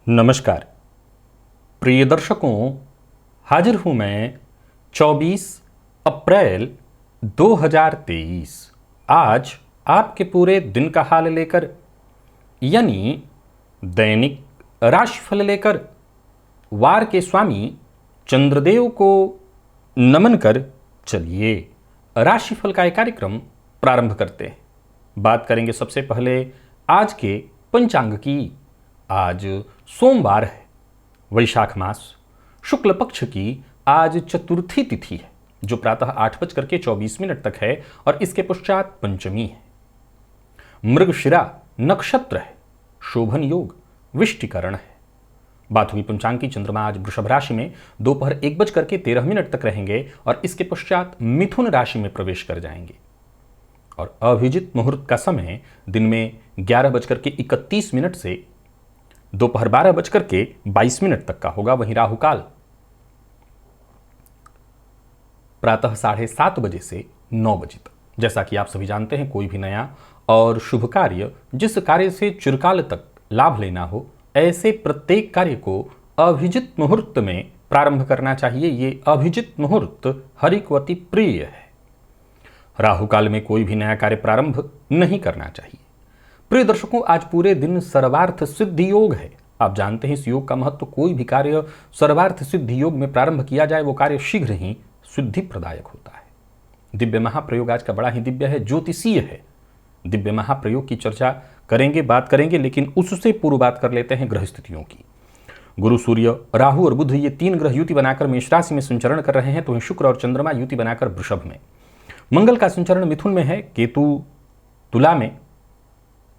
नमस्कार प्रिय दर्शकों, हाजिर हूं मैं 24 अप्रैल 2023 आज आपके पूरे दिन का हाल लेकर, यानी दैनिक राशिफल लेकर वार के स्वामी चंद्रदेव को नमन कर चलिए राशिफल का एक कार्यक्रम प्रारंभ करते हैं। बात करेंगे सबसे पहले आज के पंचांग की। आज सोमवार है, वैशाख मास शुक्ल पक्ष की आज चतुर्थी तिथि है जो प्रातः 8:24 तक है और इसके पश्चात पंचमी है। मृगशिरा नक्षत्र है, शोभन योग विष्टिकरण है। बात हुई पंचांग की। चंद्रमा आज वृषभ राशि में दोपहर 1:13 तक रहेंगे और इसके पश्चात मिथुन राशि में प्रवेश कर जाएंगे और अभिजित मुहूर्त का समय दिन में 11:31 से दोपहर 12:22 तक का होगा। वहीं राहु काल प्रातः 7:30 बजे से 9 बजे तक। जैसा कि आप सभी जानते हैं, कोई भी नया और शुभ कार्य, जिस कार्य से चिरकाल तक लाभ लेना हो, ऐसे प्रत्येक कार्य को अभिजित मुहूर्त में प्रारंभ करना चाहिए। ये अभिजित मुहूर्त हरिकवती प्रिय है। राहु काल में कोई भी नया कार्य प्रारंभ नहीं करना चाहिए। प्रिय दर्शकों, आज पूरे दिन सर्वार्थ सिद्धि योग है। आप जानते हैं इस योग का महत्व। कोई भी कार्य सर्वार्थ सिद्धि योग में प्रारंभ किया जाए वो कार्य शीघ्र ही सिद्धि प्रदायक होता है। दिव्य महाप्रयोग आज का बड़ा ही दिव्य है, ज्योतिषीय है। दिव्य महाप्रयोग की चर्चा करेंगे, बात करेंगे, लेकिन उससे पूर्व बात कर लेते हैं ग्रह स्थितियों की। गुरु, सूर्य, राहु और बुध ये तीन ग्रह युति बनाकर मेष राशि में संचरण कर रहे हैं, तो शुक्र और चंद्रमा युति बनाकर वृषभ में। मंगल का संचरण मिथुन में है, केतु तुला में,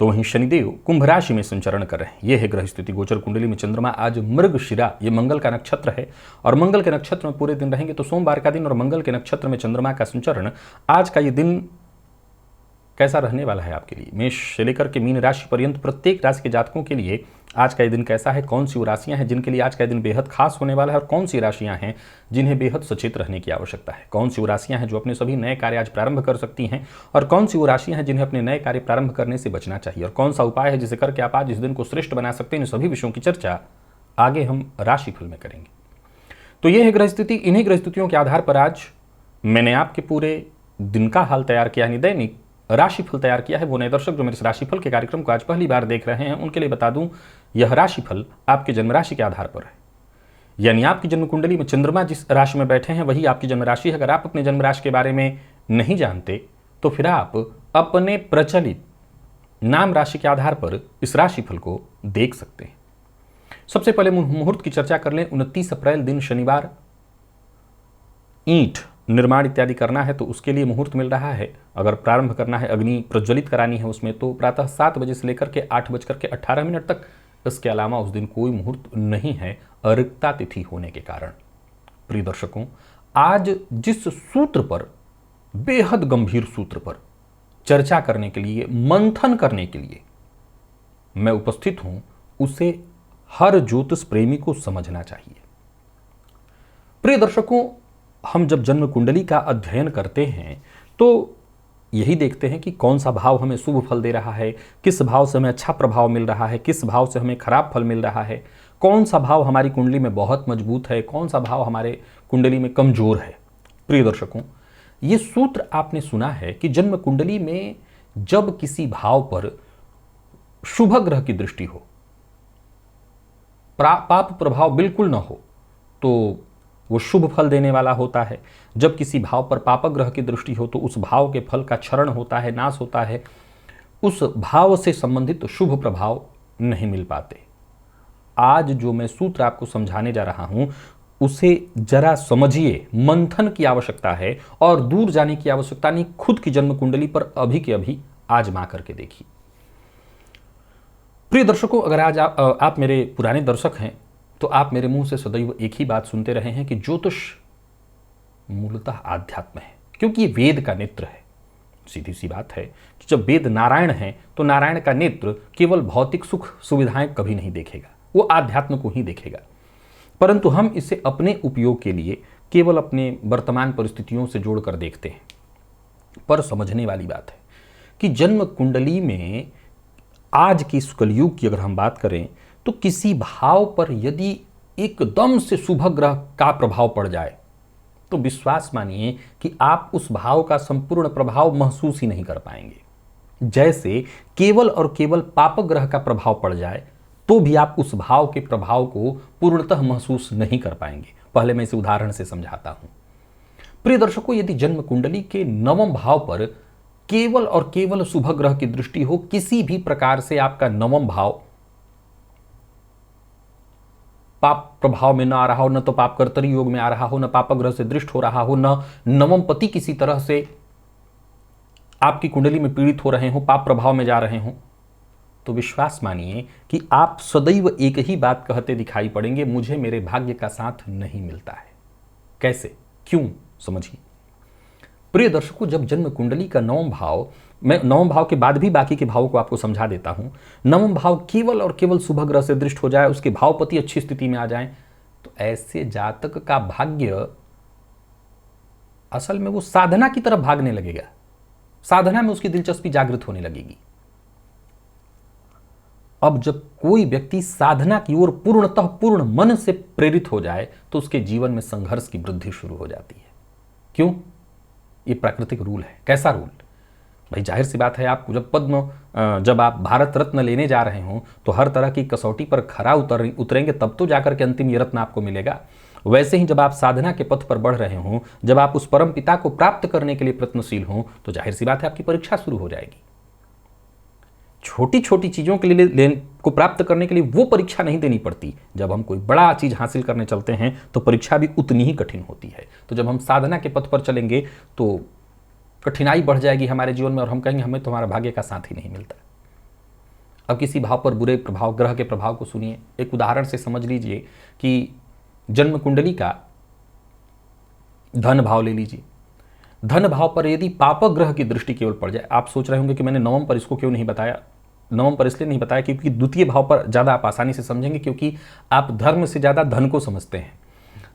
तो वहीं शनिदेव कुंभ राशि में संचरण कर रहे हैं। यह है ग्रह स्थिति। गोचर कुंडली में चंद्रमा आज मृगशिरा, ये मंगल का नक्षत्र है और मंगल के नक्षत्र में पूरे दिन रहेंगे। तो सोमवार का दिन और मंगल के नक्षत्र में चंद्रमा का संचरण, आज का ये दिन कैसा रहने वाला है आपके लिए? मेष से लेकर के मीन राशि पर्यंत प्रत्येक राशि के जातकों के लिए आज का ये दिन कैसा है? कौन सी वो राशियां हैं जिनके लिए आज का दिन बेहद खास होने वाला है और कौन सी राशियां हैं जिन्हें बेहद सचेत रहने की आवश्यकता है? कौन सी वो राशियां हैं जो अपने सभी नए कार्य आज प्रारंभ कर सकती हैं और कौन सी वो राशियां हैं जिन्हें अपने नए कार्य प्रारंभ करने से बचना चाहिए और कौन सा उपाय है जिसे करके आप आज इस दिन को श्रेष्ठ बना सकते हैं? इन सभी विषयों की चर्चा आगे हम राशिफल में करेंगे। तो ये है ग्रह स्थिति। इन्हीं ग्रह स्थितियों के आधार पर आज मैंने आपके पूरे दिन का हाल तैयार किया, यानी दैनिक राशिफल तैयार किया है। वो नए दर्शक जो मेरे राशिफल के कार्यक्रम को आज पहली बार देख रहे हैं, उनके लिए बता दूं, यह राशिफल आपके जन्म राशि के आधार पर है। यानी आपकी जन्म कुंडली में चंद्रमा जिस राशि में बैठे हैं वही आपकी जन्म राशि है। अगर आप अपने जन्म राशि के बारे में नहीं जानते तो फिर आप अपने प्रचलित नाम राशि के आधार पर इस राशिफल को देख सकते हैं। सबसे पहले मुहूर्त की चर्चा कर लें। 29 अप्रैल दिन शनिवार, ईंट निर्माण इत्यादि करना है तो उसके लिए मुहूर्त मिल रहा है। अगर प्रारंभ करना है, अग्नि प्रज्वलित करानी है उसमें, तो प्रातः 7 बजे से लेकर के 8:18 तक। इसके अलावा उस दिन कोई मुहूर्त नहीं है, अरिक्ता तिथि होने के कारण। प्रिय दर्शकों, आज जिस सूत्र पर, बेहद गंभीर सूत्र पर चर्चा करने के लिए, मंथन करने के लिए मैं उपस्थित हूं, उसे हर ज्योतिष प्रेमी को समझना चाहिए। प्रिय दर्शकों, हम जब जन्म कुंडली का अध्ययन करते हैं तो यही देखते हैं कि कौन सा भाव हमें शुभ फल दे रहा है, किस भाव से हमें अच्छा प्रभाव मिल रहा है, किस भाव से हमें खराब फल मिल रहा है, कौन सा भाव हमारी कुंडली में बहुत मजबूत है, कौन सा भाव हमारे कुंडली में कमजोर है। प्रिय दर्शकों, ये सूत्र आपने सुना है कि जन्म कुंडली में जब किसी भाव पर शुभ ग्रह की दृष्टि हो, पाप प्रभाव बिल्कुल न हो, तो वो शुभ फल देने वाला होता है। जब किसी भाव पर पाप ग्रह की दृष्टि हो तो उस भाव के फल का क्षरण होता है, नाश होता है। उस भाव से संबंधित शुभ प्रभाव नहीं मिल पाते। आज जो मैं सूत्र आपको समझाने जा रहा हूं उसे जरा समझिए। मंथन की आवश्यकता है और दूर जाने की आवश्यकता नहीं। खुद की जन्म कुंडली पर अभी के अभी आजमा करके देखिए। प्रिय दर्शकों, अगर आज आप मेरे पुराने दर्शक हैं तो आप मेरे मुंह से सदैव एक ही बात सुनते रहे हैं कि ज्योतिष मूलतः आध्यात्म है, क्योंकि ये वेद का नेत्र है। सीधी सी बात है कि जब वेद नारायण है तो नारायण का नेत्र केवल भौतिक सुख सुविधाएं कभी नहीं देखेगा, वो आध्यात्म को ही देखेगा। परंतु हम इसे अपने उपयोग के लिए केवल अपने वर्तमान परिस्थितियों से जोड़कर देखते हैं। पर समझने वाली बात है कि जन्म कुंडली में आज की इस कलयुग की अगर हम बात करें तो किसी भाव पर यदि एकदम से शुभ ग्रह का प्रभाव पड़ जाए तो विश्वास मानिए कि आप उस भाव का संपूर्ण प्रभाव महसूस ही नहीं कर पाएंगे। जैसे केवल और केवल पाप ग्रह का प्रभाव पड़ जाए तो भी आप उस भाव के प्रभाव को पूर्णतः महसूस नहीं कर पाएंगे। पहले मैं इसे उदाहरण से समझाता हूं। प्रिय दर्शकों, यदि जन्म कुंडली के नवम भाव पर केवल और केवल शुभ ग्रह की दृष्टि हो, किसी भी प्रकार से आपका नवम भाव पाप प्रभाव में न आ रहा हो, न तो पाप कर्तरी योग में आ रहा हो, न पाप ग्रह से दृष्ट हो रहा हो, न नवम पति किसी तरह से आपकी कुंडली में पीड़ित हो रहे हो, पाप प्रभाव में जा रहे हो, तो विश्वास मानिए कि आप सदैव एक ही बात कहते दिखाई पड़ेंगे, मुझे मेरे भाग्य का साथ नहीं मिलता है। कैसे, क्यों, समझिए। प्रिय दर्शकों, जब जन्म कुंडली का नवम भाव, मैं नवम भाव के बाद भी बाकी के भावों को आपको समझा देता हूं, नवम भाव केवल और केवल शुभ ग्रह से दृष्ट हो जाए, उसके भावपति अच्छी स्थिति में आ जाए, तो ऐसे जातक का भाग्य असल में वो साधना की तरफ भागने लगेगा, साधना में उसकी दिलचस्पी जागृत होने लगेगी। अब जब कोई व्यक्ति साधना की ओर पूर्णतः पूर्ण मन से प्रेरित हो जाए तो उसके जीवन में संघर्ष की वृद्धि शुरू हो जाती है। क्यों? ये प्राकृतिक रूल है। कैसा रूल? भाई जाहिर सी बात है, आप जब आप भारत रत्न लेने जा रहे हो तो हर तरह की कसौटी पर खरा उतरेंगे, तब तो जाकर के अंतिम ये रत्न आपको मिलेगा। वैसे ही जब आप साधना के पथ पर बढ़ रहे हो, जब आप उस परम पिता को प्राप्त करने के लिए प्रयत्नशील हो, तो जाहिर सी बात है आपकी परीक्षा शुरू हो जाएगी। छोटी छोटी चीजों के लिए को प्राप्त करने के लिए वो परीक्षा नहीं देनी पड़ती। जब हम कोई बड़ा चीज हासिल करने चलते हैं तो परीक्षा भी उतनी ही कठिन होती है। तो जब हम साधना के पथ पर चलेंगे तो कठिनाई बढ़ जाएगी हमारे जीवन में और हम कहेंगे हमें तुम्हारा भाग्य का साथ ही नहीं मिलता। अब किसी भाव पर बुरे प्रभाव, ग्रह के प्रभाव को सुनिए। एक उदाहरण से समझ लीजिए कि जन्म कुंडली का धन भाव ले लीजिए। धन भाव पर यदि पाप ग्रह की दृष्टि केवल पड़ जाए, आप सोच रहे होंगे कि मैंने नवम पर इसको क्यों नहीं बताया। नवम पर इसलिए नहीं बताया क्योंकि द्वितीय भाव पर ज़्यादा आप आसानी से समझेंगे, क्योंकि आप धर्म से ज़्यादा धन को समझते हैं।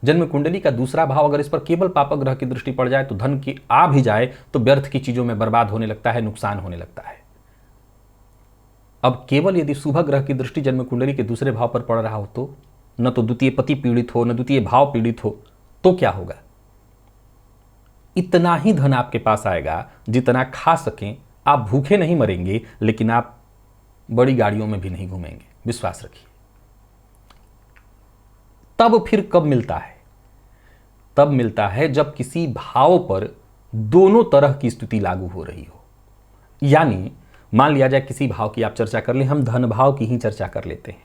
जन्म कुंडली का दूसरा भाव अगर इस पर केवल पाप ग्रह की दृष्टि पड़ जाए तो धन की आ भी जाए तो व्यर्थ की चीज़ों में बर्बाद होने लगता है, नुकसान होने लगता है। अब केवल यदि शुभ ग्रह की दृष्टि जन्म कुंडली के दूसरे भाव पर पड़ रहा हो तो न तो द्वितीय पति पीड़ित हो, न द्वितीय भाव पीड़ित हो, तो क्या होगा? इतना ही धन आपके पास आएगा जितना खा सकें। आप भूखे नहीं मरेंगे, लेकिन आप बड़ी गाड़ियों में भी नहीं घूमेंगे, विश्वास रखिए। तब फिर कब मिलता है? तब मिलता है जब किसी भाव पर दोनों तरह की स्थिति लागू हो रही हो। यानी मान लिया जाए किसी भाव की आप चर्चा कर लें, हम धन भाव की ही चर्चा कर लेते हैं।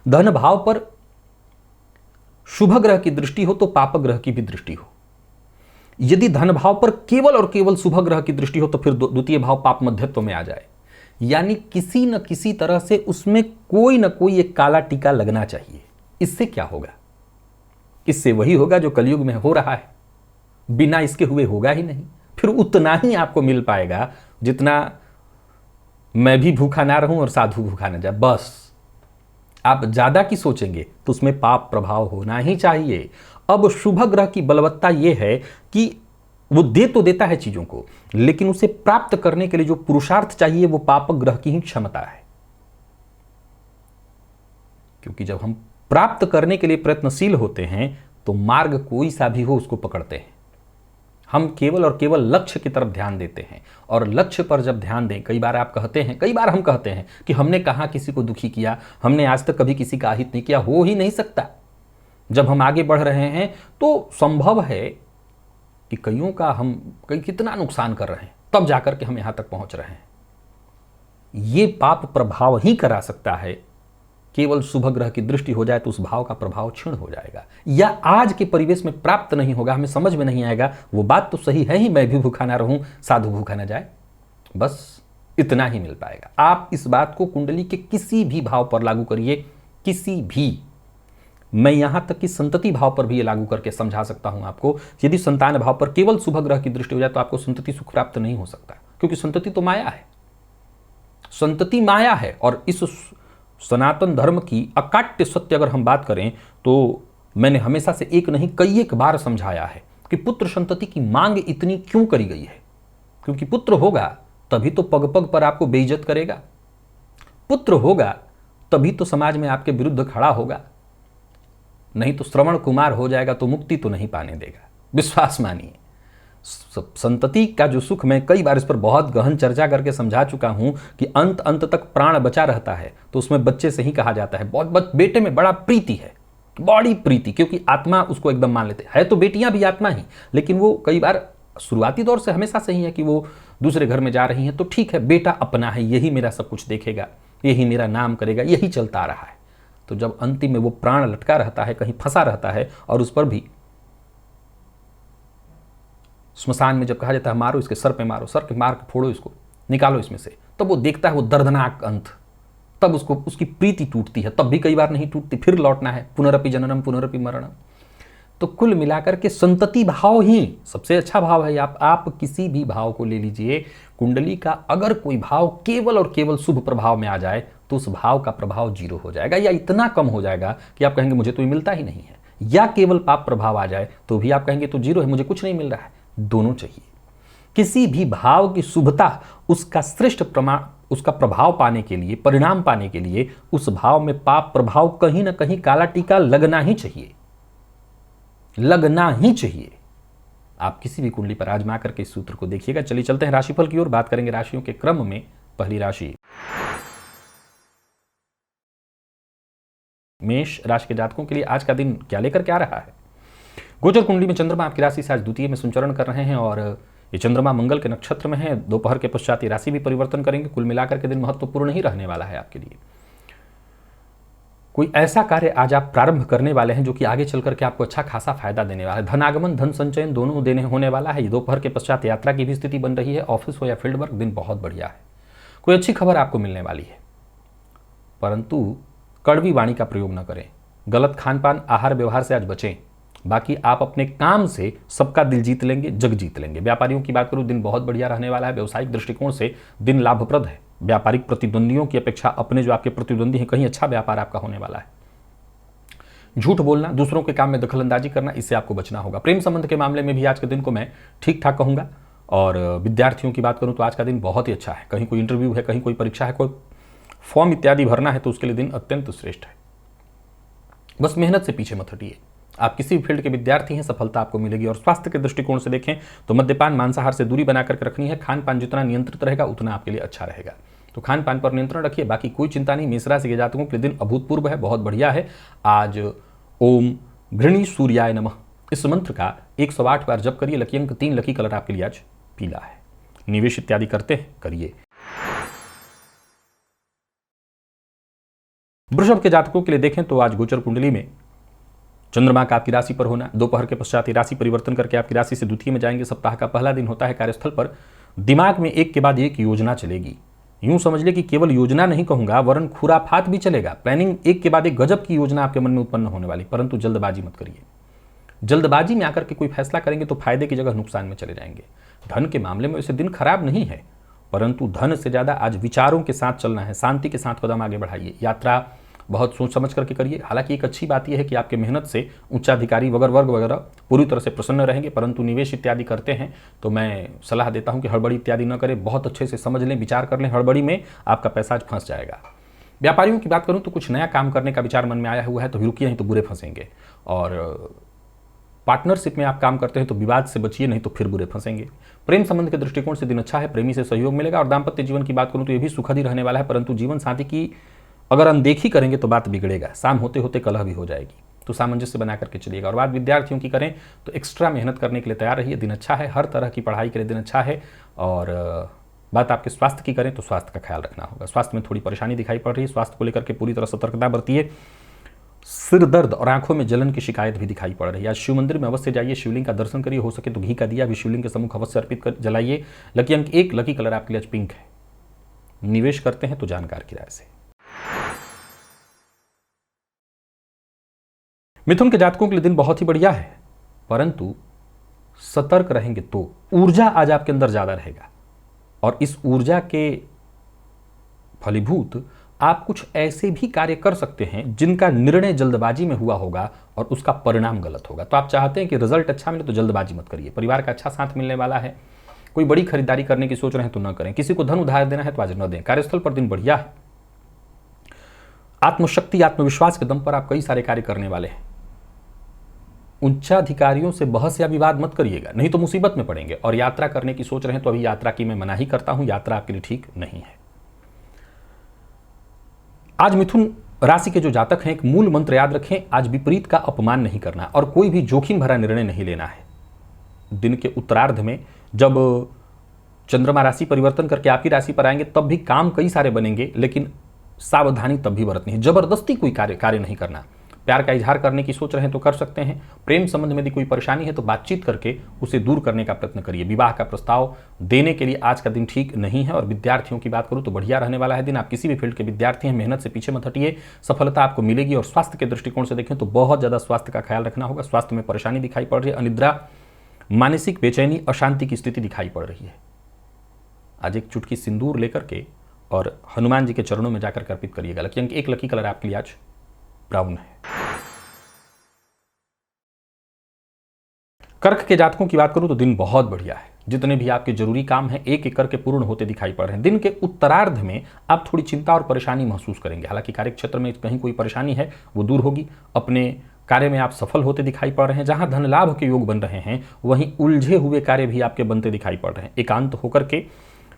धन भाव पर शुभ ग्रह की दृष्टि हो तो पाप ग्रह की भी दृष्टि हो। यदि धन भाव पर केवल और केवल शुभ ग्रह की दृष्टि हो तो फिर द्वितीय भाव पाप मध्यत्व में आ जाए। यानी किसी न किसी तरह से उसमें कोई न कोई एक काला टीका लगना चाहिए। इससे क्या होगा? इससे वही होगा जो कलयुग में हो रहा है, बिना इसके हुए होगा ही नहीं। फिर उतना ही आपको मिल पाएगा जितना मैं भी भूखा ना रहूं और साधु भूखा ना जाए। बस आप ज्यादा की सोचेंगे तो उसमें पाप प्रभाव होना ही चाहिए। अब शुभ ग्रह की बलवत्ता यह है कि वो दे तो देता है चीजों को, लेकिन उसे प्राप्त करने के लिए जो पुरुषार्थ चाहिए वो पाप ग्रह की ही क्षमता है। क्योंकि जब हम प्राप्त करने के लिए प्रयत्नशील होते हैं तो मार्ग कोई सा भी हो उसको पकड़ते हैं। हम केवल और केवल लक्ष्य की तरफ ध्यान देते हैं, और लक्ष्य पर जब ध्यान दें, कई बार हम कहते हैं कि हमने कहां किसी को दुखी किया, हमने आज तक कभी किसी का अहित नहीं किया। हो ही नहीं सकता। जब हम आगे बढ़ रहे हैं तो संभव है कि कई कितना नुकसान कर रहे हैं, तब जाकर के हम यहां तक पहुंच रहे हैं। ये पाप प्रभाव ही करा सकता है। केवल शुभ ग्रह की दृष्टि हो जाए तो उस भाव का प्रभाव क्षीण हो जाएगा, या आज के परिवेश में प्राप्त नहीं होगा, हमें समझ में नहीं आएगा। वो बात तो सही है ही, मैं भी भूखा ना रहूं, साधु भूखा ना जाए, बस इतना ही मिल पाएगा। आप इस बात को कुंडली के किसी भी भाव पर लागू करिए, किसी भी। मैं यहां तक कि संतति भाव पर भी ये लागू करके समझा सकता हूं आपको। यदि संतान भाव पर केवल शुभ ग्रह की दृष्टि हो जाए तो आपको संतति सुख प्राप्त नहीं हो सकता, क्योंकि संतति तो माया है। संतति माया है, और इस सनातन धर्म की अकाट्य सत्य अगर हम बात करें तो मैंने हमेशा से एक नहीं कई एक बार समझाया है कि पुत्र संतति की मांग इतनी क्यों करी गई है। क्योंकि पुत्र होगा तभी तो पग पग पर आपको बेइज्जत करेगा। पुत्र होगा तभी तो समाज में आपके विरुद्ध खड़ा होगा, नहीं तो श्रवण कुमार हो जाएगा तो मुक्ति तो नहीं पाने देगा। विश्वास मानिए, संतति का जो सुख, मैं कई बार इस पर बहुत गहन चर्चा करके समझा चुका हूं कि अंत अंत तक प्राण बचा रहता है तो उसमें बच्चे से ही कहा जाता है। बहुत बेटे में बड़ा प्रीति है, बड़ी प्रीति, क्योंकि आत्मा उसको एकदम मान लेते है तो बेटियां भी आत्मा ही, लेकिन वो कई बार शुरुआती दौर से हमेशा से ही है कि वो दूसरे घर में जा रही हैं तो ठीक है, बेटा अपना है, यही मेरा सब कुछ देखेगा, यही मेरा नाम करेगा, यही चलता रहा है। तो जब अंतिम में वो प्राण लटका रहता है, कहीं फंसा रहता है, और उस पर भी स्मशान में जब कहा जाता है मारो इसके सर पे, मारो सर के मार के फोड़ो इसको, निकालो इसमें से, तब वो देखता है वो दर्दनाक अंत, तब उसको उसकी प्रीति टूटती है। तब भी कई बार नहीं टूटती, फिर लौटना है, पुनरपि जननम पुनरपि मरणम। तो कुल मिलाकर के संतति भाव ही सबसे अच्छा भाव है। आप किसी भी भाव को ले लीजिए, कुंडली का अगर कोई भाव केवल और केवल शुभ प्रभाव में आ जाए तो उस भाव का प्रभाव 0 हो जाएगा, या इतना कम हो जाएगा कि आप कहेंगे मुझे तो ये मिलता ही नहीं है। या केवल पाप प्रभाव आ जाए तो भी आप कहेंगे तो 0 है, मुझे कुछ नहीं मिल रहा है। दोनों चाहिए। किसी भी भाव की शुभता, उसका श्रेष्ठ प्रमाण, उसका प्रभाव पाने के लिए, परिणाम पाने के लिए उस भाव में पाप प्रभाव कहीं ना कहीं काला टीका लगना ही चाहिए, लगना ही चाहिए। आप किसी भी कुंडली पर आजमा करके इस सूत्र को देखिएगा। चलिए चलते हैं राशिफल की ओर, बात करेंगे राशियों के क्रम में। पहली राशि मेष राशि के जातकों के लिए आज का दिन क्या लेकर के आ रहा है। गोचर कुंडली में चंद्रमा आपकी राशि से आज द्वितीय में संचरण कर रहे हैं और ये चंद्रमा मंगल के नक्षत्र में है। दोपहर के पश्चात ये राशि भी परिवर्तन करेंगे। कुल मिलाकर के दिन महत्वपूर्ण ही रहने वाला है आपके लिए। कोई ऐसा कार्य आज आप प्रारंभ करने वाले हैं जो कि आगे चल करके आपको अच्छा खासा फायदा देने वाला है। धन आगमन, धन संचयन दोनों देने होने वाला है। दोपहर के पश्चात यात्रा की भी स्थिति बन रही है। ऑफिस हो या फील्ड वर्क, दिन बहुत बढ़िया है। कोई अच्छी खबर आपको मिलने वाली है, परंतु कड़वी वाणी का प्रयोग न करें। गलत खान पान, आहार व्यवहार से आज बचें। बाकी आप अपने काम से सबका दिल जीत लेंगे, जग जीत लेंगे। व्यापारियों की बात करूं, दिन बहुत बढ़िया रहने वाला है। व्यवसायिक दृष्टिकोण से दिन लाभप्रद है। व्यापारिक प्रतिद्वंदियों की अपेक्षा अपने जो आपके प्रतिद्वंदी हैं, कहीं अच्छा व्यापार आपका होने वाला है। झूठ बोलना, दूसरों के काम में दखलंदाजी करना, इससे आपको बचना होगा। प्रेम संबंध के मामले में भी आज के दिन को मैं ठीक ठाक कहूंगा। और विद्यार्थियों की बात करूं तो आज का दिन बहुत ही अच्छा है। कहीं कोई इंटरव्यू है, कहीं कोई परीक्षा है, कोई फॉर्म इत्यादि भरना है तो उसके लिए दिन अत्यंत श्रेष्ठ है। बस मेहनत से पीछे मत हटिए। आप किसी भी फील्ड के विद्यार्थी हैं, सफलता आपको मिलेगी। और स्वास्थ्य के दृष्टिकोण से देखें तो मद्यपान, मांसाहार से दूरी बना करके रखनी है। खान पान जितना नियंत्रित रहेगा उतना आपके लिए अच्छा रहेगा, तो खान पान पर नियंत्रण रखिए। बाकी कोई चिंता नहीं। मेष राशि के जातकों के लिए दिन अभूतपूर्व है, बहुत बढ़िया है। आज ओम घृणी सूर्याय नमः इस मंत्र का 108 बार जप करिए। लकी अंक 3, लकी कलर आपके लिए आज पीला है। निवेश इत्यादि करते हैं, करिए। वृषभ के जातकों के लिए देखें तो आज गोचर कुंडली में चंद्रमा का आपकी राशि पर होना, दोपहर के पश्चात राशि परिवर्तन करके आपकी राशि से द्वितीय में जाएंगे। सप्ताह का पहला दिन होता है। कार्यस्थल पर दिमाग में एक के बाद एक योजना चलेगी। यूं समझ ले कि केवल योजना नहीं कहूंगा, वरन खुराफात भी चलेगा। प्लानिंग एक के बाद एक गजब की योजना आपके मन में उत्पन्न होने वाली, परंतु जल्दबाजी मत करिए। जल्दबाजी में आकर के कोई फैसला करेंगे तो फायदे की जगह नुकसान में चले जाएंगे। धन के मामले में वैसे दिन खराब नहीं है, परंतु धन से ज्यादा आज विचारों के साथ चलना है। शांति के साथ कदम आगे बढ़ाइए। यात्रा बहुत सोच समझ करके करिए। हालांकि एक अच्छी बात यह है कि आपके मेहनत से उच्चाधिकारी वगैरह वर्ग वगैरह पूरी तरह से प्रसन्न रहेंगे, परंतु निवेश इत्यादि करते हैं तो मैं सलाह देता हूं कि हड़बड़ी इत्यादि न करें। बहुत अच्छे से समझ लें, विचार कर लें। हड़बड़ी में आपका पैसा आज फंस जाएगा। व्यापारियों की बात करूं तो कुछ नया काम करने का विचार मन में आया हुआ है तो रुकिए, नहीं तो बुरे फंसेंगे। और पार्टनरशिप में आप काम करते हैं तो विवाद से बचिए, नहीं तो फिर बुरे फंसेंगे। प्रेम संबंध के दृष्टिकोण से दिन अच्छा है। प्रेमी से सहयोग मिलेगा। और दाम्पत्य जीवन की बात करूं तो यह भी सुखद ही रहने वाला है, परंतु जीवन साथी की अगर अनदेखी करेंगे तो बात बिगड़ेगा। शाम होते होते कलह भी हो जाएगी, तो सामंजस्य बना करके चलिएगा। और बात विद्यार्थियों की करें तो एक्स्ट्रा मेहनत करने के लिए तैयार रहिए। दिन अच्छा है, हर तरह की पढ़ाई के लिए दिन अच्छा है। और बात आपके स्वास्थ्य की करें तो स्वास्थ्य का ख्याल रखना होगा। स्वास्थ्य में थोड़ी परेशानी दिखाई पड़ रही है, स्वास्थ्य को लेकर के पूरी तरह सतर्कता बरतिए। सिर दर्द और आंखों में जलन की शिकायत भी दिखाई पड़ रही है। आज शिव मंदिर में अवश्य जाइए, शिवलिंग का दर्शन करिए। हो सके तो घी का दिया भी शिवलिंग के सम्मुख अवश्य अर्पित कर जलाइए। लकी अंक 1, लकी कलर आपके लिए आज पिंक है। निवेश करते हैं तो जानकार की राय से। मिथुन के जातकों के लिए दिन बहुत ही बढ़िया है, परंतु सतर्क रहेंगे तो ऊर्जा आज आपके अंदर ज्यादा रहेगा। और इस ऊर्जा के फलीभूत आप कुछ ऐसे भी कार्य कर सकते हैं जिनका निर्णय जल्दबाजी में हुआ होगा और उसका परिणाम गलत होगा। तो आप चाहते हैं कि रिजल्ट अच्छा मिले तो जल्दबाजी मत करिए। परिवार का अच्छा साथ मिलने वाला है। कोई बड़ी खरीदारी करने की सोच रहे हैं तो न करें। किसी को धन उधार देना है तो आज न दें। कार्यस्थल पर दिन बढ़िया है। आत्मशक्ति, आत्मविश्वास के दम पर आप कई सारे कार्य करने वाले हैं। उच्चाधिकारियों से बहस या विवाद मत करिएगा, नहीं तो मुसीबत में पड़ेंगे। और यात्रा करने की सोच रहे हैं तो अभी यात्रा की मैं मनाही करता हूं, यात्रा आपके लिए ठीक नहीं है। आज मिथुन राशि के जो जातक हैं, एक मूल मंत्र याद रखें, आज विपरीत का अपमान नहीं करना और कोई भी जोखिम भरा निर्णय नहीं लेना है। दिन के उत्तरार्ध में जब चंद्रमा राशि परिवर्तन करके आपकी राशि पर आएंगे तब भी काम कई सारे बनेंगे, लेकिन सावधानी तब भी बरतनी है। जबरदस्ती कोई कार्य नहीं करना। प्यार का इजहार करने की सोच रहे हैं तो कर सकते हैं। प्रेम संबंध में यदि कोई परेशानी है तो बातचीत करके उसे दूर करने का प्रयत्न करिए। विवाह का प्रस्ताव देने के लिए आज का दिन ठीक नहीं है। और विद्यार्थियों की बात करूं तो बढ़िया रहने वाला है दिन। आप किसी भी फील्ड के विद्यार्थी हैं, मेहनत से पीछे मत हटिए, सफलता आपको मिलेगी। और स्वास्थ्य के दृष्टिकोण से देखें तो बहुत ज़्यादा स्वास्थ्य का ख्याल रखना होगा। स्वास्थ्य में परेशानी दिखाई पड़ रही है, अनिद्रा, मानसिक बेचैनी, अशांति की स्थिति दिखाई पड़ रही है। आज एक चुटकी सिंदूर लेकर के और हनुमान जी के चरणों में जाकर अर्पित करिएगा। लकी अंक 1, लकी कलर आपके लिए आज ब्राउन है। कर्क के जातकों की बात करूं तो दिन बहुत बढ़िया है। जितने भी आपके जरूरी काम हैं एक एक करके पूर्ण होते दिखाई पड़ रहे हैं। दिन के उत्तरार्ध में आप थोड़ी चिंता और परेशानी महसूस करेंगे। हालांकि कार्य क्षेत्र में कहीं कोई परेशानी है वो दूर होगी। अपने कार्य में आप सफल होते दिखाई पड़ रहे हैं। जहां धन लाभ के योग बन रहे हैं वहीं उलझे हुए कार्य भी आपके बनते दिखाई पड़ रहे हैं। एकांत होकर के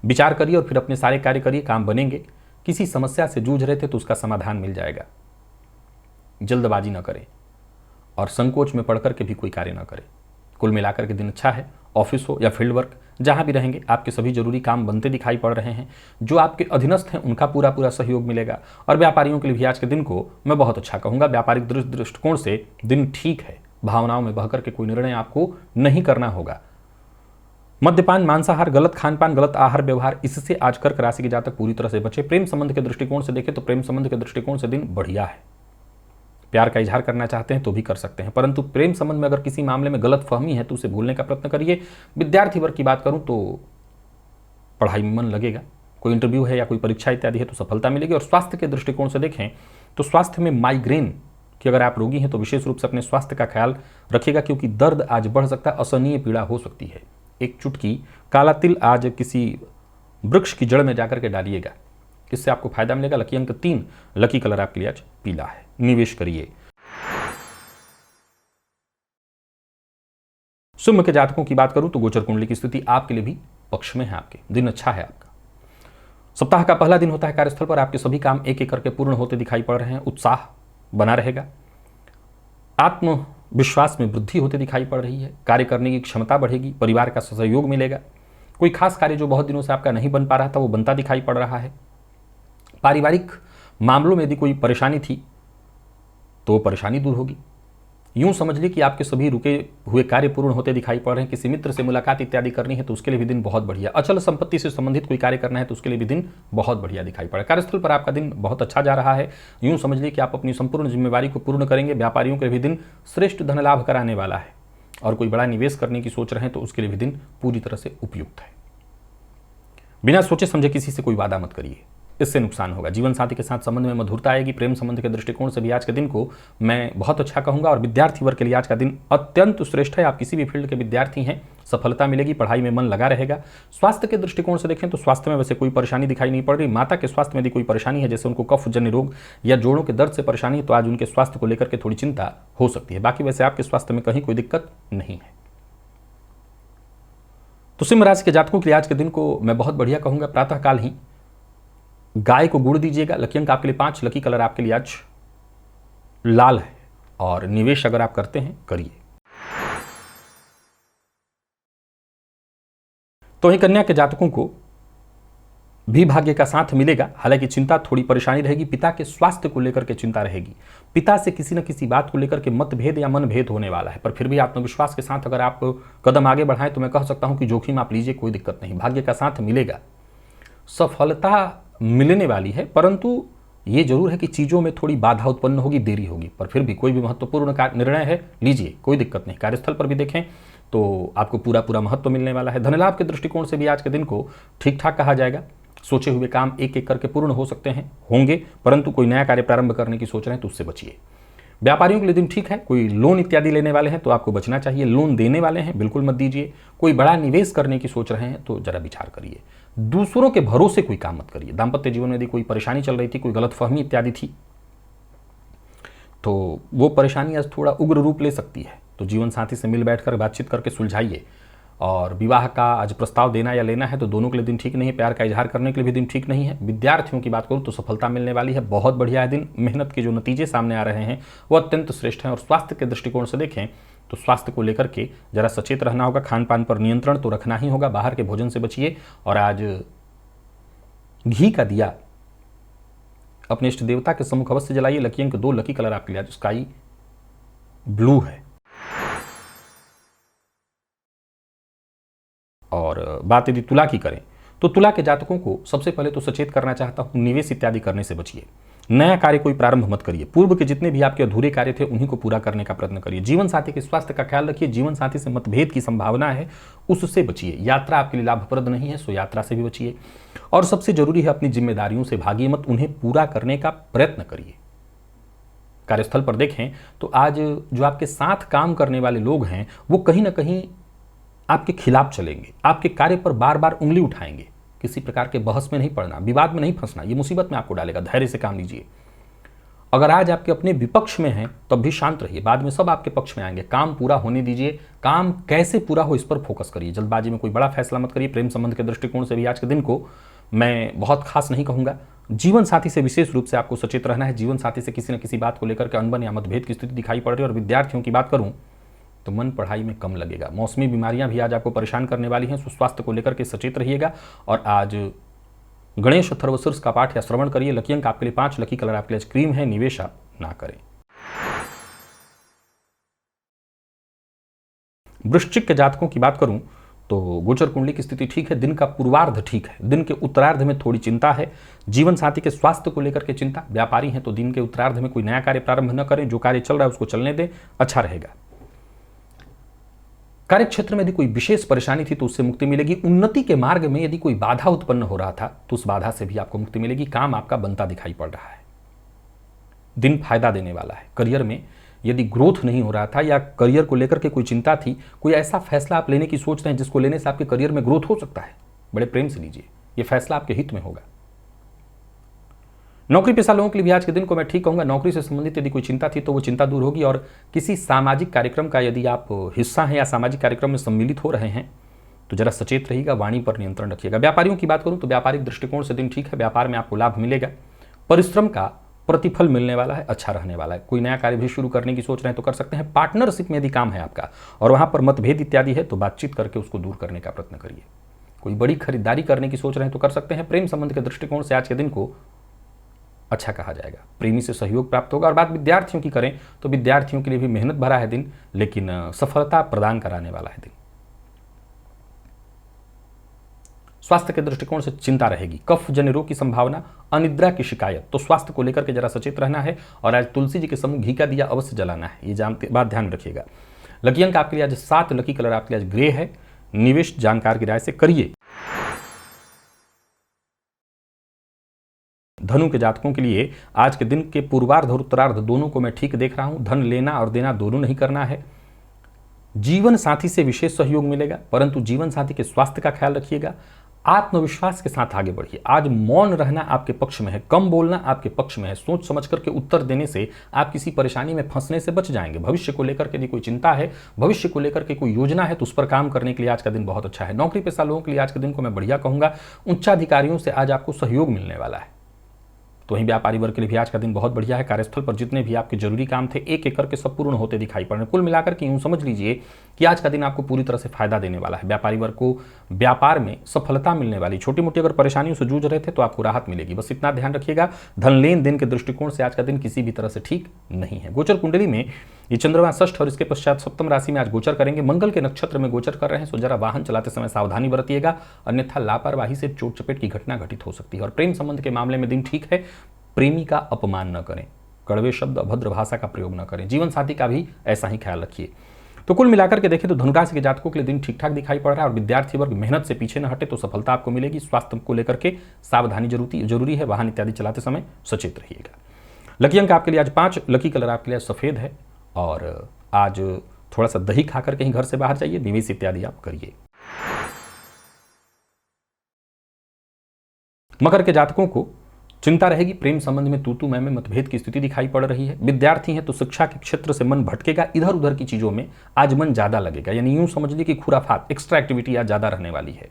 विचार करिए और फिर अपने सारे कार्य करिए, काम बनेंगे। किसी समस्या से जूझ रहे थे तो उसका समाधान मिल जाएगा। जल्दबाजी न करें और संकोच में पड़ करके भी कोई कार्य न करें। कुल मिलाकर के दिन अच्छा है। ऑफिस हो या फील्ड वर्क, जहां भी रहेंगे आपके सभी जरूरी काम बनते दिखाई पड़ रहे हैं। जो आपके अधीनस्थ हैं उनका पूरा पूरा सहयोग मिलेगा। और व्यापारियों के लिए भी आज के दिन को मैं बहुत अच्छा कहूंगा। व्यापारिक दृष्टिकोण से दिन ठीक है। भावनाओं में बहकर के कोई निर्णय आपको नहीं करना होगा। मद्यपान, मांसाहार, गलत खानपान, गलत आहार व्यवहार, इससे आज कर्क राशि के जातक पूरी तरह से बचे। प्रेम संबंध के दृष्टिकोण से देखें तो प्रेम संबंध के दृष्टिकोण से दिन बढ़िया है। प्यार का इजहार करना चाहते हैं तो भी कर सकते हैं, परंतु प्रेम संबंध में अगर किसी मामले में गलत फहमी है तो उसे भूलने का प्रयत्न करिए। विद्यार्थी वर्ग की बात करूं तो पढ़ाई में मन लगेगा। कोई इंटरव्यू है या कोई परीक्षा इत्यादि है तो सफलता मिलेगी। और स्वास्थ्य के दृष्टिकोण से देखें तो स्वास्थ्य में माइग्रेन कि अगर आप रोगी हैं तो विशेष रूप से अपने स्वास्थ्य का ख्याल रखिएगा, क्योंकि दर्द आज बढ़ सकता है, असहनीय पीड़ा हो सकती है। एक चुटकी काला तिल आज किसी वृक्ष की जड़ में जाकर के डालिएगा, इससे आपको फायदा मिलेगा। लकी अंक 3, लकी कलर आपके लिए आज पीला है। निवेश करिए। सिंह के जातकों की बात करूं तो गोचर कुंडली की स्थिति आपके लिए भी पक्ष में है। आपके दिन अच्छा है। आपका सप्ताह का पहला दिन होता है। कार्यस्थल पर आपके सभी काम एक एक करके पूर्ण होते दिखाई पड़ रहे हैं। उत्साह बना रहेगा। आत्मविश्वास में वृद्धि होते दिखाई पड़ रही है। कार्य करने की क्षमता बढ़ेगी। परिवार का सहयोग मिलेगा। कोई खास कार्य जो बहुत दिनों से आपका नहीं बन पा रहा था वो बनता दिखाई पड़ रहा है। पारिवारिक मामलों में यदि कोई परेशानी थी तो परेशानी दूर होगी। यूं समझ ली कि आपके सभी रुके हुए कार्य पूर्ण होते दिखाई पड़ रहे हैं। किसी मित्र से मुलाकात इत्यादि करनी है तो उसके लिए भी दिन बहुत बढ़िया। अचल संपत्ति से संबंधित कोई कार्य करना है तो उसके लिए भी दिन बहुत बढ़िया दिखाई पड़ा। कार्यस्थल पर आपका दिन बहुत अच्छा जा रहा है। यूं समझ ली कि आप अपनी संपूर्ण जिम्मेवारी को पूर्ण करेंगे। व्यापारियों के लिए भी दिन श्रेष्ठ धन लाभ कराने वाला है। और कोई बड़ा निवेश करने की सोच रहे हैं तो उसके लिए भी दिन पूरी तरह से उपयुक्त है। बिना सोचे समझे किसी से कोई वादा मत करिए, इससे नुकसान होगा। जीवन साथी के साथ संबंध में मधुरता आएगी। प्रेम संबंध के दृष्टिकोण से भी आज के दिन को मैं बहुत अच्छा कहूंगा। और विद्यार्थी वर्ग के लिए आज का दिन अत्यंत श्रेष्ठ है। आप किसी भी फील्ड के विद्यार्थी हैं, सफलता मिलेगी। पढ़ाई में मन लगा रहेगा। स्वास्थ्य के दृष्टिकोण से देखें तो स्वास्थ्य में वैसे कोई परेशानी दिखाई नहीं पड़ रही। माता के स्वास्थ्य में यदि कोई परेशानी है, जैसे उनको कफ जन्य रोग या जोड़ों के दर्द से परेशानी है, तो आज उनके स्वास्थ्य को लेकर के थोड़ी चिंता हो सकती है। बाकी वैसे आपके स्वास्थ्य में कहीं कोई दिक्कत नहीं है। तो सिंह राशि के जातकों के लिए आज के दिन को मैं बहुत बढ़िया कहूंगा। प्रातःकाल ही गाय को गुड़ दीजिएगा। लकी अंक आपके लिए 5, लकी कलर आपके लिए आज लाल है। और निवेश अगर आप करते हैं करिए। तो वहीं कन्या के जातकों को भी भाग्य का साथ मिलेगा। हालांकि चिंता, थोड़ी परेशानी रहेगी। पिता के स्वास्थ्य को लेकर के चिंता रहेगी। पिता से किसी न किसी बात को लेकर के मतभेद या मनभेद होने वाला है, पर फिर भी आत्मविश्वास के साथ अगर आप कदम आगे बढ़ाएं तो मैं कह सकता हूं कि जोखिम आप लीजिए, कोई दिक्कत नहीं। भाग्य का साथ मिलेगा। सफलता मिलने वाली है, परंतु ये जरूर है कि चीज़ों में थोड़ी बाधा उत्पन्न होगी, देरी होगी। पर फिर भी कोई भी महत्वपूर्ण निर्णय है, लीजिए, कोई दिक्कत नहीं। कार्यस्थल पर भी देखें तो आपको पूरा पूरा महत्व मिलने वाला है। धनलाभ के दृष्टिकोण से भी आज के दिन को ठीक ठाक कहा जाएगा। सोचे हुए काम एक एक करके पूर्ण हो सकते हैं, होंगे, परंतु कोई नया कार्य प्रारंभ करने की सोच रहे हैं तो उससे बचिए। व्यापारियों के लिए दिन ठीक है। कोई लोन इत्यादि लेने वाले हैं तो आपको बचना चाहिए। लोन देने वाले हैं बिल्कुल मत दीजिए। कोई बड़ा निवेश करने की सोच रहे हैं तो जरा विचार करिए। दूसरों के भरोसे कोई काम मत करिए। दाम्पत्य जीवन में यदि कोई परेशानी चल रही थी, कोई गलतफहमी इत्यादि थी, तो वो परेशानी आज थोड़ा उग्र रूप ले सकती है। तो जीवन साथी से मिल बैठकर बातचीत करके सुलझाइए। और विवाह का आज प्रस्ताव देना या लेना है तो दोनों के लिए दिन ठीक नहीं है। प्यार का इजहार करने के लिए भी दिन ठीक नहीं है। विद्यार्थियों की बात करूं तो सफलता मिलने वाली है, बहुत बढ़िया है दिन। मेहनत के जो नतीजे सामने आ रहे हैं वो अत्यंत श्रेष्ठ हैं। और स्वास्थ्य के दृष्टिकोण से देखें तो स्वास्थ्य को लेकर के जरा सचेत रहना होगा। खान पान पर नियंत्रण तो रखना ही होगा, बाहर के भोजन से बचिए। और आज घी का दिया अपने इष्ट देवता के सम्मुख अवश्य जलाइए। लकी अंक 2, लकी कलर आपके लिए आज स्काई ब्लू है। और बात यदि तुला की करें तो तुला के जातकों को सबसे पहले तो सचेत करना चाहता हूं, निवेश इत्यादि करने से बचिए। नया कार्य कोई प्रारंभ मत करिए। पूर्व के जितने भी आपके अधूरे कार्य थे उन्हीं को पूरा करने का प्रयत्न करिए। जीवन साथी के स्वास्थ्य का ख्याल रखिए। जीवन साथी से मतभेद की संभावना है, उससे बचिए। यात्रा आपके लिए लाभप्रद नहीं है, सो यात्रा से भी बचिए। और सबसे जरूरी है अपनी जिम्मेदारियों से भागिए मत, उन्हें पूरा करने का प्रयत्न करिए। कार्यस्थल पर देखें तो आज जो आपके साथ काम करने वाले लोग हैं वो कहीं ना कहीं आपके खिलाफ चलेंगे, आपके कार्य पर बार बार उंगली उठाएंगे। किसी प्रकार के बहस में नहीं पड़ना, विवाद में नहीं फंसना, ये मुसीबत में आपको डालेगा। धैर्य से काम लीजिए। अगर आज आपके अपने विपक्ष में हैं तब भी शांत रहिए, बाद में सब आपके पक्ष में आएंगे। काम पूरा होने दीजिए। काम कैसे पूरा हो इस पर फोकस करिए। जल्दबाजी में कोई बड़ा फैसला मत करिए। प्रेम संबंध के दृष्टिकोण से भी आज के दिन को मैं बहुत खास नहीं कहूंगा। जीवन साथी से विशेष रूप से आपको सचेत रहना है। जीवन साथी से किसी न किसी बात को लेकर के अनबन या मतभेद की स्थिति दिखाई पड़ रही है। और विद्यार्थियों की बात करूं तो मन पढ़ाई में कम लगेगा। मौसमी बीमारियां भी आज आपको परेशान करने वाली हैं, सो स्वास्थ्य को लेकर के सचेत रहिएगा। और आज गणेश अथर्वशीर्ष का पाठ या श्रवण करिए। लकी अंक आपके लिए 5, लकी कलर आपके लिए क्रीम है। निवेश आप ना करें। वृश्चिक के जातकों की बात करूं तो गोचर कुंडली की स्थिति ठीक है। दिन का पूर्वार्ध ठीक है। दिन के उत्तरार्ध में थोड़ी चिंता है। जीवन साथी के स्वास्थ्य को लेकर के चिंता। व्यापारी हैं तो दिन के उत्तरार्ध में कोई नया कार्य प्रारंभ न करें। जो कार्य चल रहा है उसको चलने दें, अच्छा रहेगा। कार्य क्षेत्र में यदि कोई विशेष परेशानी थी तो उससे मुक्ति मिलेगी। उन्नति के मार्ग में यदि कोई बाधा उत्पन्न हो रहा था तो उस बाधा से भी आपको मुक्ति मिलेगी। काम आपका बनता दिखाई पड़ रहा है। दिन फायदा देने वाला है। करियर में यदि ग्रोथ नहीं हो रहा था या करियर को लेकर के कोई चिंता थी, कोई ऐसा फैसला आप लेने की सोच रहे हैं जिसको लेने से आपके करियर में ग्रोथ हो सकता है, बड़े प्रेम से लीजिए। यह फैसला आपके हित में होगा। नौकरी पेशा लोगों के लिए भी आज के दिन को मैं ठीक कहूंगा। नौकरी से संबंधित यदि कोई चिंता थी तो वो चिंता दूर होगी। और किसी सामाजिक कार्यक्रम का यदि आप हिस्सा हैं या सामाजिक कार्यक्रम में सम्मिलित हो रहे हैं तो जरा सचेत रहिएगा, वाणी पर नियंत्रण रखिएगा। व्यापारियों की बात करूं तो व्यापारिक दृष्टिकोण से दिन ठीक है। व्यापार में आपको लाभ मिलेगा। परिश्रम का प्रतिफल मिलने वाला है, अच्छा रहने वाला है। कोई नया कार्य भी शुरू करने की सोच रहे हैं तो कर सकते हैं। पार्टनरशिप में यदि काम है आपका और वहां पर मतभेद इत्यादि है तो बातचीत करके उसको दूर करने का प्रयत्न करिए। कोई बड़ी खरीदारी करने की सोच रहे हैं तो कर सकते हैं। प्रेम संबंध के दृष्टिकोण से आज के दिन को अच्छा कहा जाएगा। प्रेमी से सहयोग प्राप्त होगा। और बात विद्यार्थियों की करें तो विद्यार्थियों के लिए भी मेहनत भरा है दिन, लेकिन सफलता प्रदान कराने वाला है दिन। स्वास्थ्य के दृष्टिकोण से चिंता रहेगी। कफ जन्य रोग की संभावना, अनिद्रा की शिकायत, तो स्वास्थ्य को लेकर के जरा सचेत रहना है। और आज तुलसी जी के सम्मुख घी का दिया अवश्य जलाना है, ये बात ध्यान रखिएगा। लकी अंक आपके लिए आज 7, लकी कलर आपके लिए आज ग्रे है। निवेश जानकार की राय से करिए। धनु के जातकों के लिए आज के दिन के पूर्वार्ध और उत्तरार्ध दोनों को मैं ठीक देख रहा हूं। धन लेना और देना दोनों नहीं करना है। जीवन साथी से विशेष सहयोग मिलेगा, परंतु जीवन साथी के स्वास्थ्य का ख्याल रखिएगा। आत्मविश्वास के साथ आगे बढ़िए। आज मौन रहना आपके पक्ष में है, कम बोलना आपके पक्ष में है। सोच समझ करके उत्तर देने से आप किसी परेशानी में फंसने से बच जाएंगे। भविष्य को लेकर के यदि कोई चिंता है, भविष्य को लेकर के कोई योजना है तो उस पर काम करने के लिए आज का दिन बहुत अच्छा है। नौकरी पेशा लोगों के लिए आज के दिन को मैं बढ़िया कहूंगा। उच्चाधिकारियों से आज आपको सहयोग मिलने वाला है। तो वहीं व्यापारी वर्ग के लिए भी आज का दिन बहुत बढ़िया है। कार्यस्थल पर जितने भी आपके जरूरी काम थे एक एक करके सब पूर्ण होते दिखाई पड़ रहे हैं। कुल मिलाकर के यूं समझ लीजिए कि आज का दिन आपको पूरी तरह से फायदा देने वाला है। व्यापारी वर्ग को व्यापार में सफलता मिलने वाली, छोटी मोटी अगर परेशानियों से जूझ रहे थे तो आपको राहत मिलेगी। बस इतना ध्यान रखिएगा। धन लेन देन के दृष्टिकोण से आज का दिन किसी भी तरह से ठीक नहीं है। गोचर कुंडली में ये चंद्रमा षष्ठ और इसके पश्चात सप्तम राशि में आज गोचर करेंगे। मंगल के नक्षत्र में गोचर कर रहे हैं, सो जरा वाहन चलाते समय सावधानी बरतिएगा, अन्यथा लापरवाही से चोट चपेट की घटना घटित हो सकती है। और प्रेम संबंध के मामले में दिन ठीक है। प्रेमी का अपमान न करें, कड़वे शब्द, अभद्र भाषा का प्रयोग न करें। जीवन साथी का भी ऐसा ही ख्याल रखिए। तो कुल मिलाकर के देखें तो धनुराशि के जातकों के लिए दिन ठीक ठाक दिखाई पड़ रहा है। और विद्यार्थी वर्ग मेहनत से पीछे न हटे तो सफलता आपको मिलेगी। स्वास्थ्य को लेकर के सावधानी जरूरी है। वाहन इत्यादि चलाते समय सचेत रहिएगा। लकी अंक आपके लिए आज 5, लकी कलर आपके लिए सफेद है। और आज थोड़ा सा दही खाकर कहीं घर से बाहर जाइए। निवेश इत्यादि आप करिए। मकर के जातकों को चिंता रहेगी, प्रेम संबंध में तू मैं में मतभेद की स्थिति दिखाई पड़ रही है। विद्यार्थी हैं तो शिक्षा के क्षेत्र से मन भटकेगा, इधर उधर की चीज़ों में आज मन ज़्यादा लगेगा, यानी यूँ समझ लीजिए कि खुराफात एक्स्ट्रा एक्टिविटी आज ज़्यादा रहने वाली है।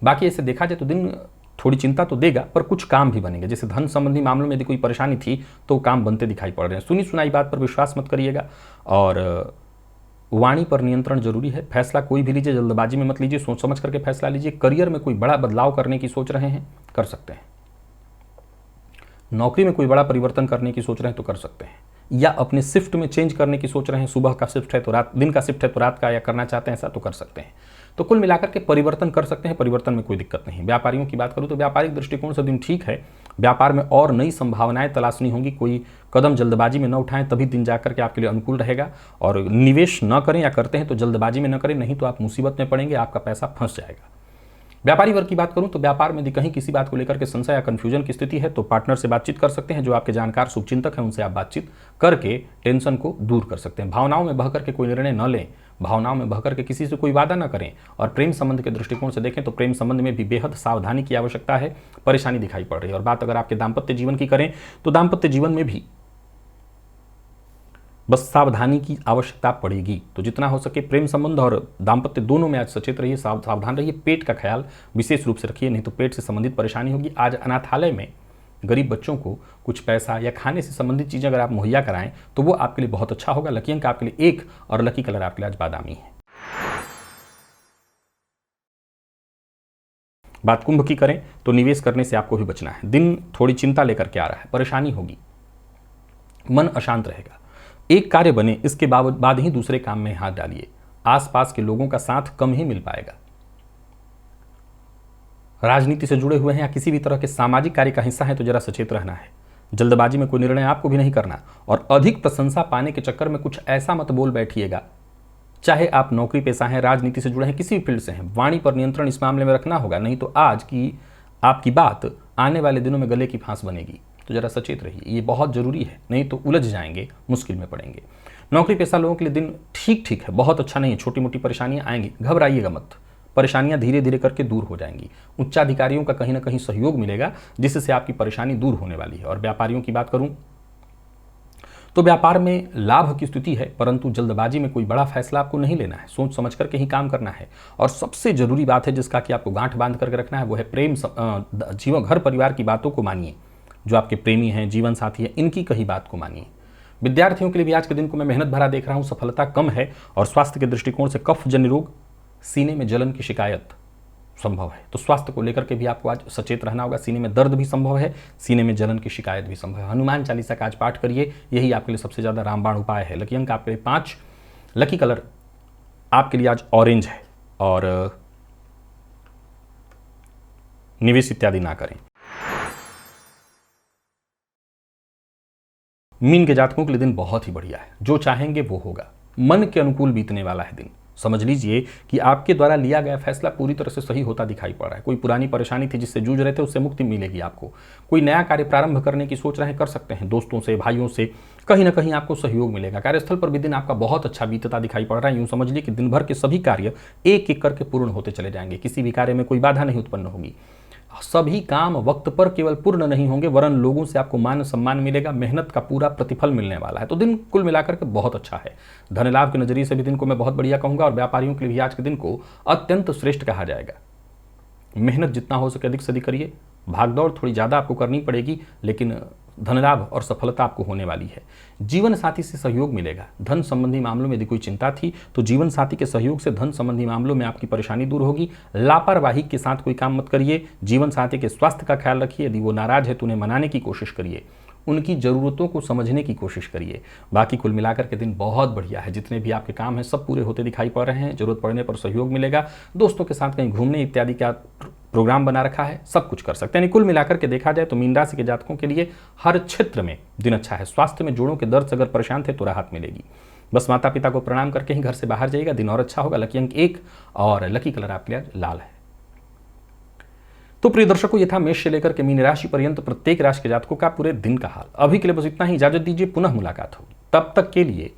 बाकी ऐसे देखा जाए तो दिन थोड़ी चिंता तो देगा, पर कुछ काम भी बनेंगे। जैसे धन संबंधी मामलों में यदि कोई परेशानी थी तो काम बनते दिखाई पड़ रहे हैं। सुनी सुनाई बात पर विश्वास मत करिएगा, और वाणी पर नियंत्रण जरूरी है। फैसला कोई भी लीजिए, जल्दबाजी में मत लीजिए, सोच समझ करके फैसला लीजिए। करियर में कोई बड़ा बदलाव करने की सोच रहे हैं, कर सकते हैं। नौकरी में कोई बड़ा परिवर्तन करने की सोच रहे हैं तो कर सकते हैं, या अपने शिफ्ट में चेंज करने की सोच रहे हैं, सुबह का शिफ्ट है तो रात, दिन का शिफ्ट है तो रात का, या करना चाहते हैं ऐसा तो कर सकते हैं। तो कुल मिलाकर के परिवर्तन कर सकते हैं, परिवर्तन में कोई दिक्कत नहीं। व्यापारियों की बात करूं तो व्यापारिक दृष्टिकोण से दिन ठीक है। व्यापार में और नई संभावनाएं तलाशनी होंगी, कोई कदम जल्दबाजी में न उठाएं, तभी दिन जाकर के आपके लिए अनुकूल रहेगा। और निवेश न करें, या करते हैं तो जल्दबाजी में न करें, नहीं तो आप मुसीबत में पड़ेंगे, आपका पैसा फंस जाएगा। व्यापारी वर्ग की बात करूं तो व्यापार में यदि कहीं किसी बात को लेकर के संशय या कंफ्यूजन की स्थिति है तो पार्टनर से बातचीत कर सकते हैं। जो आपके जानकार शुभचिंतक हैं उनसे आप बातचीत करके टेंशन को दूर कर सकते हैं। भावनाओं में बह करके कोई निर्णय न लें, भावनाओं में बह करके किसी से कोई वादा न करें। और प्रेम संबंध के दृष्टिकोण से देखें तो प्रेम संबंध में भी बेहद सावधानी की आवश्यकता है, परेशानी दिखाई पड़ रही है। और बात अगर आपके दाम्पत्य जीवन की करें तो दाम्पत्य जीवन में भी बस सावधानी की आवश्यकता पड़ेगी। तो जितना हो सके प्रेम संबंध और दाम्पत्य दोनों में आज सचेत रहिए, सावधान रहिए। पेट का ख्याल विशेष रूप से रखिए, नहीं तो पेट से संबंधित परेशानी होगी। आज अनाथालय में गरीब बच्चों को कुछ पैसा या खाने से संबंधित चीज़ें अगर आप मुहैया कराएं तो वो आपके लिए बहुत अच्छा होगा। लकी अंक आपके लिए 1 और लकी कलर आपके लिए आज बादामी है। बात कुंभ की करें तो निवेश करने से आपको भी बचना है। दिन थोड़ी चिंता लेकर के आ रहा है, परेशानी होगी, मन अशांत रहेगा। एक कार्य बने इसके बाद ही दूसरे काम में हाथ डालिए। आसपास के लोगों का साथ कम ही मिल पाएगा। राजनीति से जुड़े हुए हैं या किसी भी तरह के सामाजिक कार्य का हिस्सा है तो जरा सचेत रहना है। जल्दबाजी में कोई निर्णय आपको भी नहीं करना, और अधिक प्रशंसा पाने के चक्कर में कुछ ऐसा मत बोल बैठिएगा। चाहे आप नौकरी पेशा हैं, राजनीति से जुड़े हैं, किसी भी फील्ड से हैं, वाणी पर नियंत्रण इस मामले में रखना होगा, नहीं तो आज की आपकी बात आने वाले दिनों में गले की फांस बनेगी। तो जरा सचेत रहिए, ये बहुत जरूरी है, नहीं तो उलझ जाएंगे, मुश्किल में पड़ेंगे। नौकरी पेशा लोगों के लिए दिन ठीक ठीक है, बहुत अच्छा नहीं है। छोटी मोटी परेशानियां आएंगी, घबराइएगा मत, परेशानियां धीरे धीरे करके दूर हो जाएंगी। उच्चाधिकारियों का कहीं ना कहीं सहयोग मिलेगा जिससे आपकी परेशानी दूर होने वाली है। और व्यापारियों की बात करूं तो व्यापार में लाभ की स्थिति है, परंतु जल्दबाजी में कोई बड़ा फैसला आपको नहीं लेना है, सोच समझ करके ही काम करना है। और सबसे जरूरी बात है जिसका कि आपको गांठ बांध करके रखना है, वो है प्रेम जीवन घर परिवार की बातों को मानिए। जो आपके प्रेमी हैं, जीवन साथी हैं, इनकी कही बात को मानिए। विद्यार्थियों के लिए भी आज के दिन को मैं मेहनत भरा देख रहा हूं, सफलता कम है। और स्वास्थ्य के दृष्टिकोण से कफ जन्य रोग, सीने में जलन की शिकायत संभव है, तो स्वास्थ्य को लेकर के भी आपको आज सचेत रहना होगा। सीने में दर्द भी संभव है, सीने में जलन की शिकायत भी संभव है। हनुमान चालीसा का आज पाठ करिए, यही आपके लिए सबसे ज्यादा रामबाण उपाय है। लकी अंक आपके लिए 5, लकी कलर आपके लिए आज ऑरेंज है। और निवेश इत्यादि ना करें। मीन के जातकों के लिए दिन बहुत ही बढ़िया है, जो चाहेंगे वो होगा, मन के अनुकूल बीतने वाला है दिन। समझ लीजिए कि आपके द्वारा लिया गया फैसला पूरी तरह से सही होता दिखाई पड़ रहा है। कोई पुरानी परेशानी थी जिससे जूझ रहे थे, उससे मुक्ति मिलेगी आपको। कोई नया कार्य प्रारंभ करने की सोच रहे हैं, कर सकते हैं। दोस्तों से, भाइयों से कहीं ना कहीं आपको सहयोग मिलेगा। कार्यस्थल पर भी दिन आपका बहुत अच्छा बीतता दिखाई पड़ रहा है। यूं समझ लीजिए कि दिन भर के सभी कार्य एक एक करके पूर्ण होते चले जाएंगे, किसी भी कार्य में कोई बाधा नहीं उत्पन्न होगी। सभी काम वक्त पर केवल पूर्ण नहीं होंगे, वरन लोगों से आपको मान सम्मान मिलेगा, मेहनत का पूरा प्रतिफल मिलने वाला है। तो दिन कुल मिलाकर के बहुत अच्छा है। धन लाभ के नजरिए से भी दिन को मैं बहुत बढ़िया कहूंगा। और व्यापारियों के लिए भी आज के दिन को अत्यंत श्रेष्ठ कहा जाएगा। मेहनत जितना हो सके अधिक से अधिक करिए, भागदौड़ थोड़ी ज्यादा आपको करनी पड़ेगी, लेकिन धन लाभ और सफलता आपको होने वाली है। जीवन साथी से सहयोग मिलेगा। धन संबंधी मामलों में यदि कोई चिंता थी तो जीवन साथी के सहयोग से धन संबंधी मामलों में आपकी परेशानी दूर होगी। लापरवाही के साथ कोई काम मत करिए। जीवन साथी के स्वास्थ्य का ख्याल रखिए। यदि वो नाराज है तो उन्हें मनाने की कोशिश करिए, उनकी जरूरतों को समझने की कोशिश करिए। बाकी कुल मिलाकर के दिन बहुत बढ़िया है। जितने भी आपके काम हैं सब पूरे होते दिखाई पड़ रहे हैं। जरूरत पड़ने पर सहयोग मिलेगा। दोस्तों के साथ कहीं घूमने इत्यादि का प्रोग्राम बना रखा है, सब कुछ कर सकते हैं। यानी कुल मिलाकर के देखा जाए तो मीन राशि के जातकों के लिए हर क्षेत्र में दिन अच्छा है। स्वास्थ्य में जोड़ों के दर्द से अगर परेशान थे तो राहत मिलेगी। बस माता पिता को प्रणाम करके ही घर से बाहर जाइएगा, दिन और अच्छा होगा। लकी अंक 1 और लकी कलर आपके लिए लाल है। तो प्रिय दर्शकों, ये था मेष से लेकर के मीन राशि पर्यंत प्रत्येक राशि के जातकों का पूरे दिन का हाल। अभी के लिए बस इतना ही, इजाजत दीजिए, पुनः मुलाकात होगी। तब तक के लिए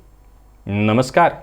नमस्कार।